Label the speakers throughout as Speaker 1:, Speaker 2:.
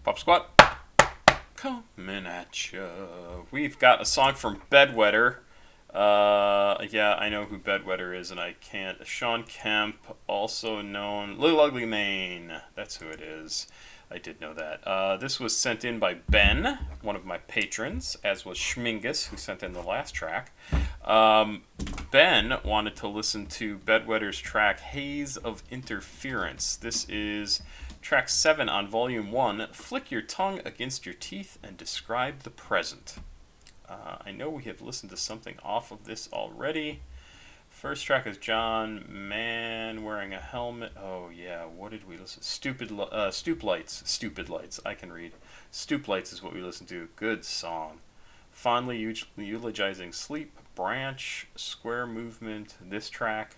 Speaker 1: Pop Squat, coming at ya. We've got a song from Bedwetter. Yeah, I know who Bedwetter is, and I can't. Sean Kemp, also known Little Ugly Mane. That's who it is. I did know that. This was sent in by Ben, one of my patrons, as was Schmingus, who sent in the last track. Ben wanted to listen to Bedwetter's track Haze of Interference. This is track 7 on volume 1. Flick your tongue against your teeth and describe the present. I know we have listened to something off of this already. First track is John Man wearing a helmet. Oh yeah, what did we listen? Stoop Lights. Stupid Lights. I can read. Stoop Lights is what we listened to. Good song. Fondly eulogizing sleep. Branch. Square movement. This track.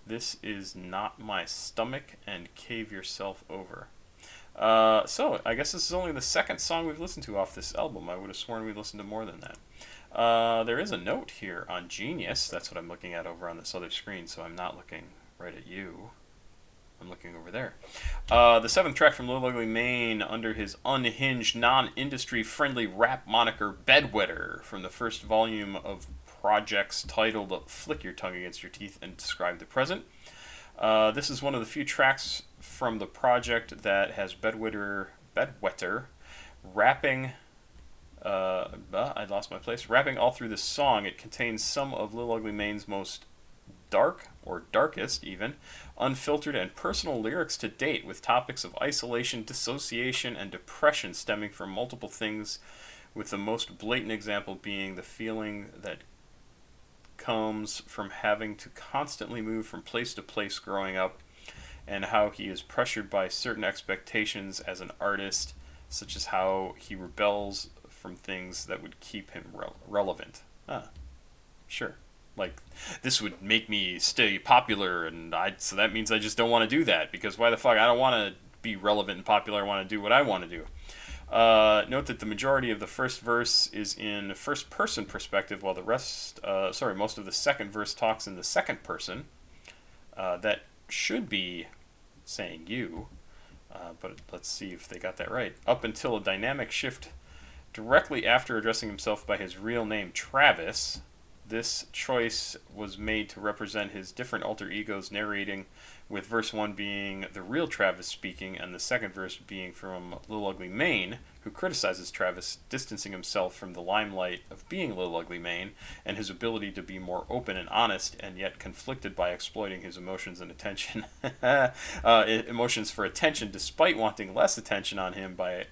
Speaker 1: This is Not My Stomach and Cave Yourself Over. So, I guess this is only the second song we've listened to off this album. I would have sworn we listened to more than that. There is a note here on Genius. That's what I'm looking at over on this other screen, so I'm not looking right at you. I'm looking over there. The 7th track from Little Ugly Mane under his unhinged, non-industry friendly rap moniker Bedwetter from the first volume of projects titled Flick Your Tongue Against Your Teeth and Describe the Present. This is one of the few tracks from the project that has Bedwetter rapping. I lost my place. Rapping all through this song. It contains some of Little Ugly Mane's most dark, or darkest even, unfiltered and personal lyrics to date, with topics of isolation, dissociation, and depression stemming from multiple things, with the most blatant example being the feeling that comes from having to constantly move from place to place growing up, and how he is pressured by certain expectations as an artist, such as how he rebels from things that would keep him relevant. Sure. Like, this would make me stay popular, and so that means I just don't want to do that, because why the fuck? I don't want to be relevant and popular. I want to do what I want to do. Note that the majority of the first verse is in first-person perspective, while the rest, most of the second verse talks in the second person. That should be saying you, but let's see if they got that right. Up until a dynamic shift directly after addressing himself by his real name, Travis. This choice was made to represent his different alter egos narrating, with verse 1 being the real Travis speaking, and the second verse being from Little Ugly Mane, who criticizes Travis, distancing himself from the limelight of being Little Ugly Mane, and his ability to be more open and honest, and yet conflicted by exploiting his emotions and attention. Emotions for attention, despite wanting less attention on him by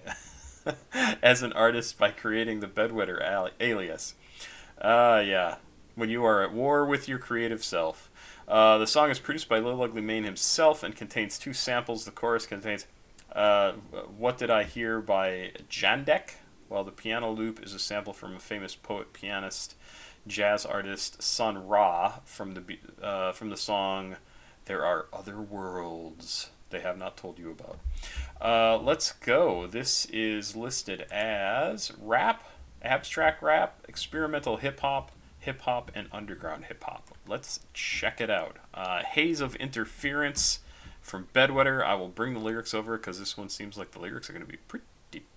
Speaker 1: as an artist by creating the Bedwetter alias. Yeah, when you are at war with your creative self. The song is produced by Little Ugly Mane himself and contains 2 samples. The chorus contains What Did I Hear by Jandek, while the piano loop is a sample from a famous poet, pianist, jazz artist Sun Ra from the song There Are Other Worlds They Have Not Told You About. Let's go. This is listed as rap, abstract rap, experimental hip-hop, and underground hip-hop. Let's check it out. Haze of Interference from Bedwetter. I will bring the lyrics over because this one seems like the lyrics are going to be pretty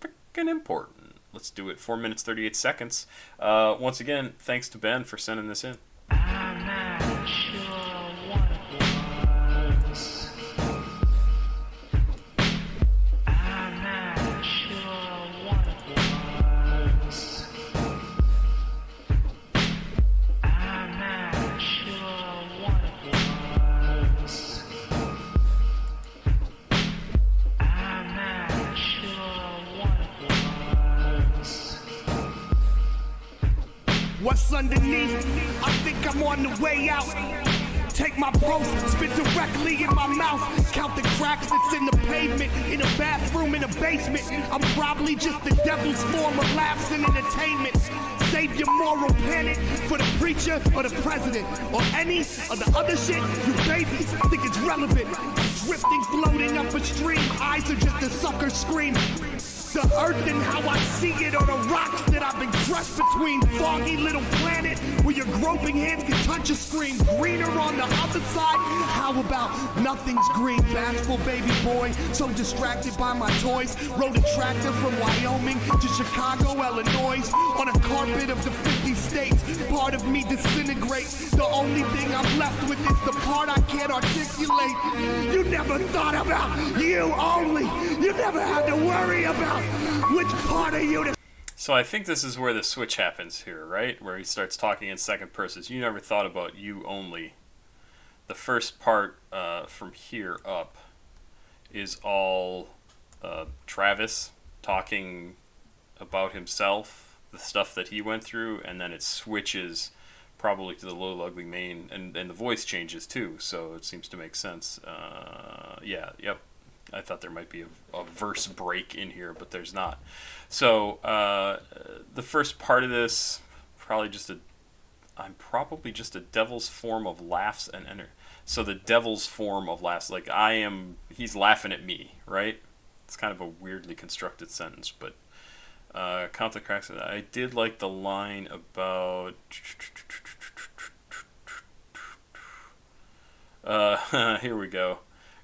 Speaker 1: freaking important. Let's do it. 4 minutes, 38 seconds. Once again, thanks to Ben for sending this in.
Speaker 2: I'm not sure what it was. I'm not sure what it was. I'm not sure what it was. I'm not sure what it was.
Speaker 3: What's underneath? I think I'm on the way out. Take my pulse, spit directly in my mouth. Count the cracks that's in the pavement. In a bathroom, in a basement. I'm probably just the devil's form of laughs and entertainment. Save your moral panic for the preacher or the president or any of the other shit you babies think it's relevant. Drifting, floating up a stream. Eyes are just a sucker scream. The earth and how I see it are the rocks that I've been crushed between. Foggy little planet where your groping hands can touch a screen. Greener on the other side. How about nothing's green? Bashful baby boy, so distracted by my toys. Rode a tractor from Wyoming to Chicago, Illinois. On a carpet of the 50 states, part of me disintegrates. The only thing I'm left with is the part I can't articulate. You never thought about you only. You never had to worry about which part of you to...
Speaker 1: So I think this is where the switch happens here, right? Where he starts talking in second person. You never thought about you only. The first part from here up is all Travis talking about himself, the stuff that he went through, and then it switches probably to the Little Ugly Mane, and the voice changes too, so it seems to make sense. Yep. I thought there might be a verse break in here, but there's not. So the first part of this, I'm probably just a devil's form of laughs and so the devil's form of laughs, like he's laughing at me, right? It's kind of a weirdly constructed sentence, but count the cracks. I did like the line about here we go.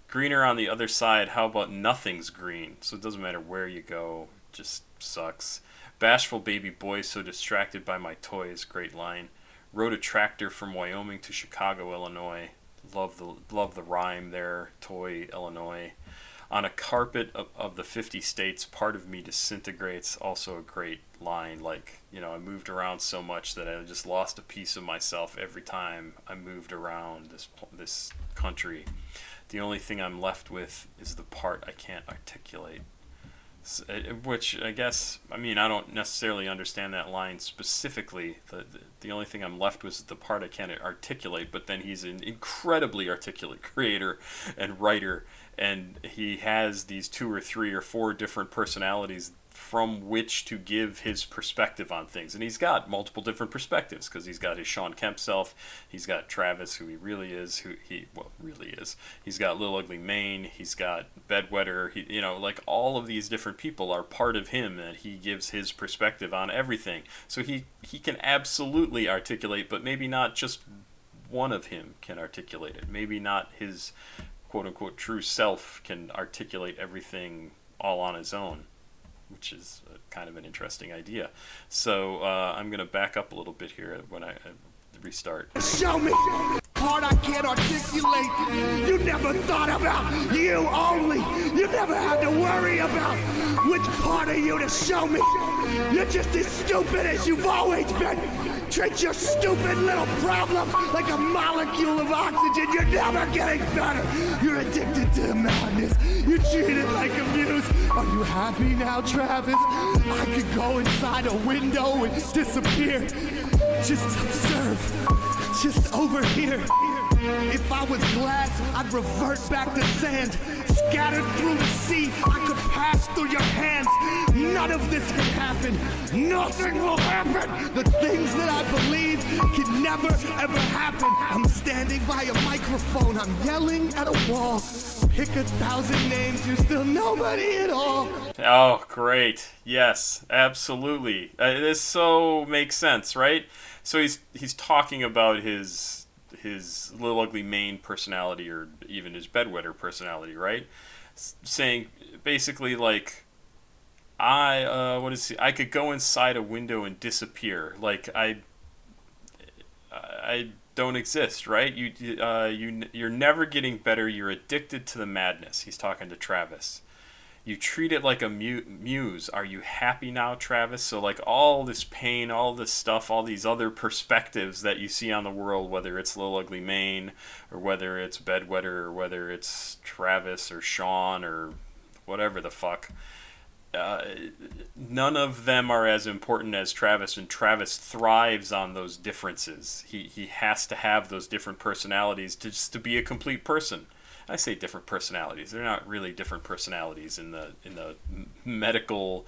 Speaker 1: Greener on the other side. How about nothing's green? So it doesn't matter where you go. Just sucks. Bashful baby boy, so distracted by my toys. Great line. Rode a tractor from Wyoming to Chicago, Illinois. Love the rhyme there. Toy, Illinois. On a carpet of the 50 states, part of me disintegrates. Also a great line. Like, I moved around so much that I just lost a piece of myself every time I moved around this country. The only thing I'm left with is the part I can't articulate. Which I guess, I don't necessarily understand that line specifically. The only thing I'm left with is the part I can't articulate, but then he's an incredibly articulate creator and writer, and he has these 2 or 3 or 4 different personalities from which to give his perspective on things. And he's got multiple different perspectives, because he's got his Sean Kemp self, he's got Travis, who he really is, he's got Lil Ugly Mane, he's got Bedwetter, like all of these different people are part of him, and he gives his perspective on everything. So he can absolutely articulate, but maybe not just one of him can articulate it. Maybe not his quote-unquote true self can articulate everything all on his own, which is kind of an interesting idea. So I'm going to back up a little bit here when I restart.
Speaker 3: Show me part I can't articulate. You never thought about you only. You never had to worry about which part of you to show me. You're just as stupid as you've always been. Treat your stupid little problem like a molecule of oxygen. You're never getting better. You're addicted to madness. You treat it like a muse. Are you happy now, Travis? I could go inside a window and disappear. Just observe. Just over here. If I was glass, I'd revert back to sand. Scattered through the sea, I could pass through your hands. None of this can happen. Nothing will happen. The things that I believe can never, ever happen. I'm standing by a microphone. I'm yelling at a wall. Pick 1,000 names. You're still nobody at all.
Speaker 1: Oh, great. Yes, absolutely. This so makes sense, right? So he's talking about his Little Ugly Mane personality, or even his Bedwetter personality, right? Saying basically like, I could go inside a window and disappear. Like I don't exist, right? You're never getting better. You're addicted to the madness. He's talking to Travis. You treat it like a muse. Are you happy now, Travis? So like all this pain, all this stuff, all these other perspectives that you see on the world, whether it's Lil Ugly Mane, or whether it's Bedwetter, or whether it's Travis or Sean or whatever the fuck, none of them are as important as Travis, and Travis thrives on those differences. He has to have those different personalities to be a complete person. I say different personalities. They're not really different personalities in the medical,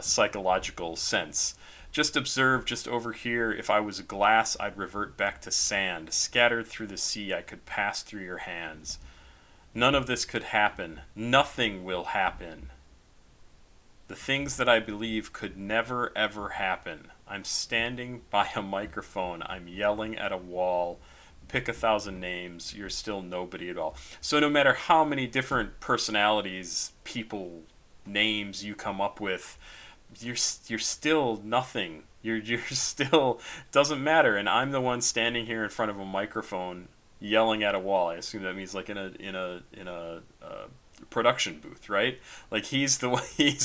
Speaker 1: psychological sense. Just observe, just over here, if I was a glass, I'd revert back to sand. Scattered through the sea, I could pass through your hands. None of this could happen. Nothing will happen. The things that I believe could never ever happen. I'm standing by a microphone. I'm yelling at a wall. Pick 1,000 names. You're still nobody at all. So no matter how many different personalities, people, names you come up with, you're still nothing. You're still doesn't matter. And I'm the one standing here in front of a microphone yelling at a wall. I assume that means like in a production booth, right? Like he's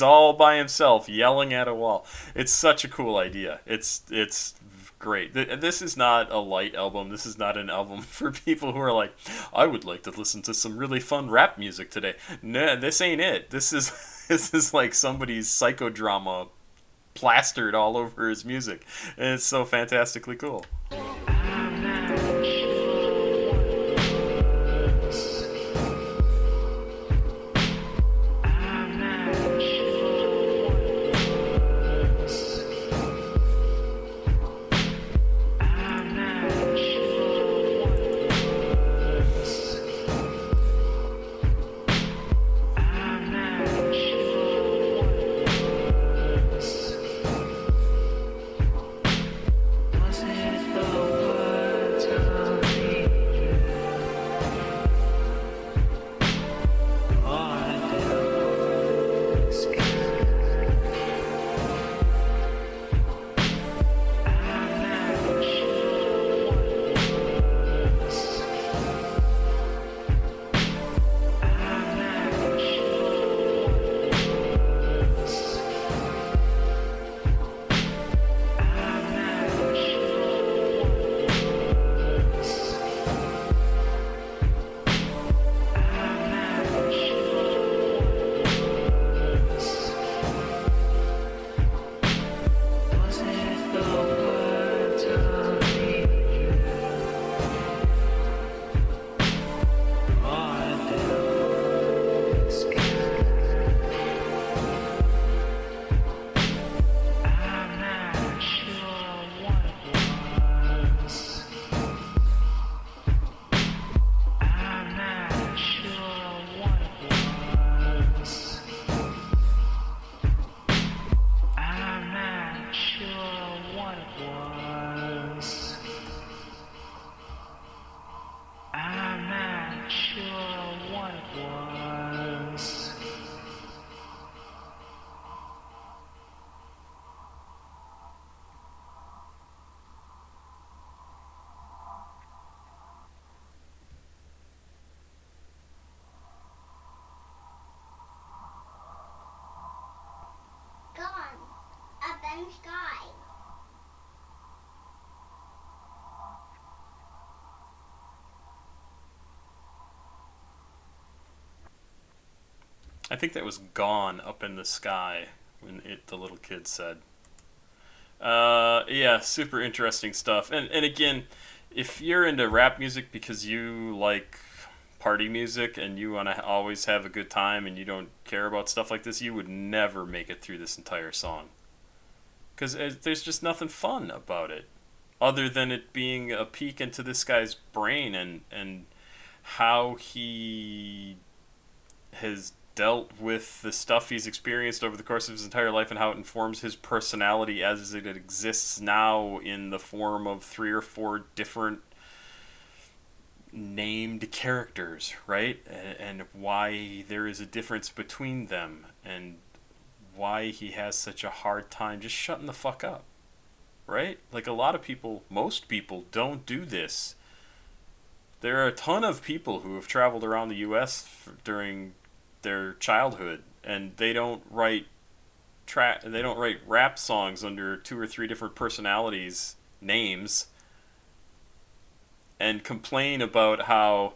Speaker 1: all by himself yelling at a wall. It's such a cool idea. It's great. This is not a light album. This is not an album for people who are like, I would like to listen to some really fun rap music today. No, this ain't it. This is this is like somebody's psychodrama plastered all over his music, and it's so fantastically cool.
Speaker 2: I'm not sure what was. I'm not sure what was. I'm not sure what was. I'm not sure what was. Was it the words of the or a devil sky? I'm not sure what was. I'm not sure what was. I'm not sure what was. I'm not sure what was. Was it the words of the or a devil sky? I'm not sure what it was. I'm not sure what it was. I'm not sure what it was. I'm not sure what it was.
Speaker 4: Gone. Up in sky.
Speaker 1: I think that was "Gone Up in the Sky" when the little kid said. Yeah, super interesting stuff. And again, if you're into rap music because you like party music and you want to always have a good time and you don't care about stuff like this, you would never make it through this entire song. Because there's just nothing fun about it, other than it being a peek into this guy's brain and how he has dealt with the stuff he's experienced over the course of his entire life and how it informs his personality as it exists now in the form of 3 or 4 different named characters, right? And why there is a difference between them and why he has such a hard time just shutting the fuck up, right? Like a lot of people, most people don't do this. There are a ton of people who have traveled around the U.S. during their childhood, and they don't write rap songs under 2 or 3 different personalities' names and complain about how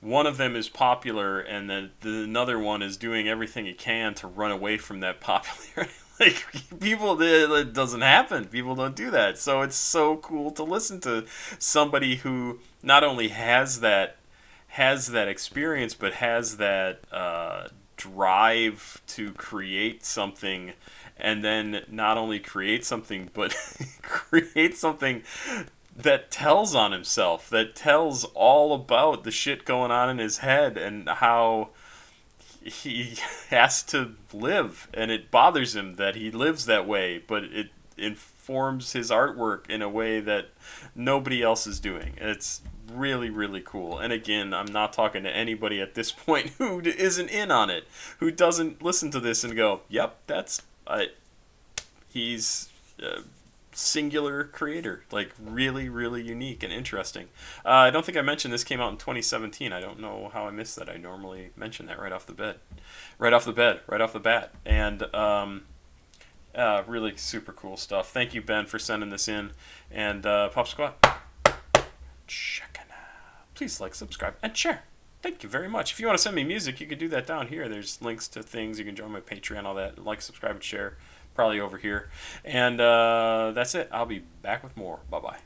Speaker 1: one of them is popular and then another one is doing everything he can to run away from that popularity. Like, it doesn't happen. People don't do that. So it's so cool to listen to somebody who not only has that experience, but has that drive to create something, and then not only create something, but create something that tells on himself, that tells all about the shit going on in his head and how he has to live, and it bothers him that he lives that way, but it informs his artwork in a way that nobody else is doing. It's really, really cool. And again, I'm not talking to anybody at this point who isn't in on it, who doesn't listen to this and go, yep, that's he's a singular creator, like really, really unique and interesting. I don't think I mentioned this came out in 2017. I don't know how I missed that. I normally mention that right off the bat. And really super cool stuff. Thank you, Ben, for sending this in. And Pop Squat, checking out. Please like, subscribe, and share. Thank you very much. If you want to send me music, you can do that down here. There's links to things. You can join my Patreon, all that. Like, subscribe, and share. Probably over here. And that's it. I'll be back with more. Bye-bye.